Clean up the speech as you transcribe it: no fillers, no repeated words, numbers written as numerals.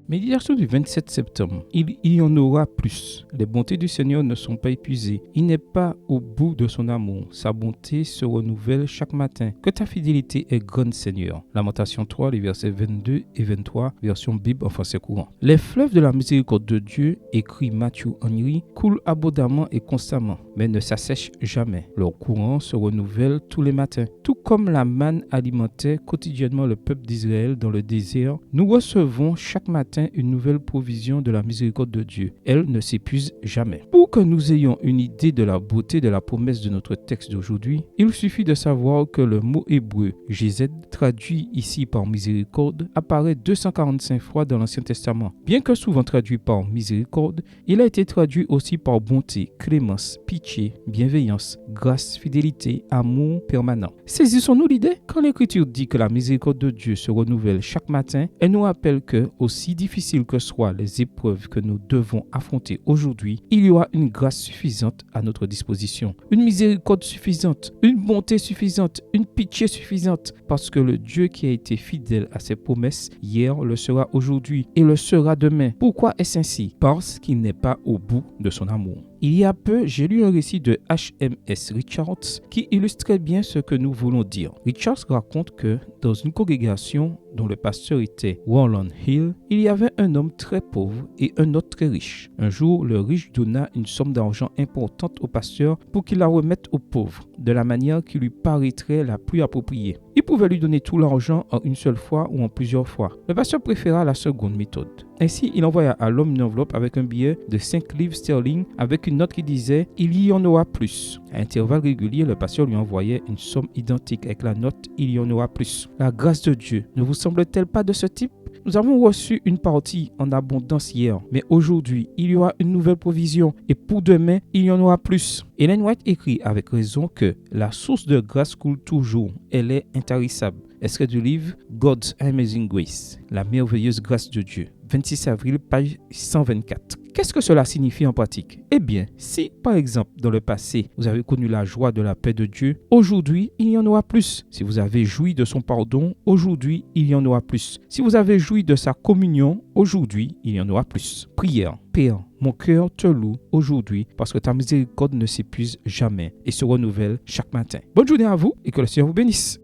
Méditation du 27 septembre. Il y en aura plus. Les bontés du Seigneur ne sont pas épuisées. Il n'est pas au bout de son amour. Sa bonté se renouvelle chaque matin. Que ta fidélité est grande, Seigneur. Lamentation 3, les versets 22 et 23, version Bible en français courant. Les fleuves de la miséricorde de Dieu, écrit Matthew Henry, coulent abondamment et constamment, mais ne s'assèchent jamais. Leur courant se renouvelle tous les matins. Tout comme la manne alimentait quotidiennement le peuple d'Israël dans le désert, nous recevons chaque matin une nouvelle provision de la miséricorde de Dieu. Elle ne s'épuise jamais. Pour que nous ayons une idée de la beauté de la promesse de notre texte d'aujourd'hui, il suffit de savoir que le mot hébreu Gesed, traduit ici par miséricorde, apparaît 245 fois dans l'Ancien Testament. Bien que souvent traduit par miséricorde, il a été traduit aussi par bonté, clémence, pitié, bienveillance, grâce, fidélité, amour permanent. Saisissons-nous l'idée? Quand l'Écriture dit que la miséricorde de Dieu se renouvelle chaque matin, elle nous rappelle que, aussi difficiles que soient les épreuves que nous devons affronter aujourd'hui, il y aura une grâce suffisante à notre disposition, une miséricorde suffisante, une bonté suffisante, une pitié suffisante, parce que le Dieu qui a été fidèle à ses promesses hier le sera aujourd'hui et le sera demain. Pourquoi est-ce ainsi? Parce qu'il n'est pas au bout de son amour. Il y a peu, j'ai lu un récit de H.M.S. Richards qui illustrait bien ce que nous voulons dire. Richards raconte que dans une congrégation dont le pasteur était Rowland Hill, il y avait un homme très pauvre et un autre très riche. Un jour, le riche donna une somme d'argent importante au pasteur pour qu'il la remette au pauvre, de la manière qui lui paraîtrait la plus appropriée. Il pouvait lui donner tout l'argent en une seule fois ou en plusieurs fois. Le pasteur préféra la seconde méthode. Ainsi, il envoya à l'homme une enveloppe avec un billet de 5 livres sterling avec une note qui disait « Il y en aura plus ». À intervalles réguliers, le pasteur lui envoyait une somme identique avec la note « Il y en aura plus ». La grâce de Dieu ne vous semble-t-elle pas de ce type? Nous avons reçu une partie en abondance hier, mais aujourd'hui, il y aura une nouvelle provision et pour demain, il y en aura plus. Ellen White écrit avec raison que la source de grâce coule toujours, elle est intarissable. Extrait du livre God's Amazing Grace, la merveilleuse grâce de Dieu, 26 avril, page 124. Qu'est-ce que cela signifie en pratique? Eh bien, si, par exemple, dans le passé, vous avez connu la joie de la paix de Dieu, aujourd'hui, il y en aura plus. Si vous avez joui de son pardon, aujourd'hui, il y en aura plus. Si vous avez joui de sa communion, aujourd'hui, il y en aura plus. Prière. Père, mon cœur te loue aujourd'hui parce que ta miséricorde ne s'épuise jamais et se renouvelle chaque matin. Bonne journée à vous et que le Seigneur vous bénisse.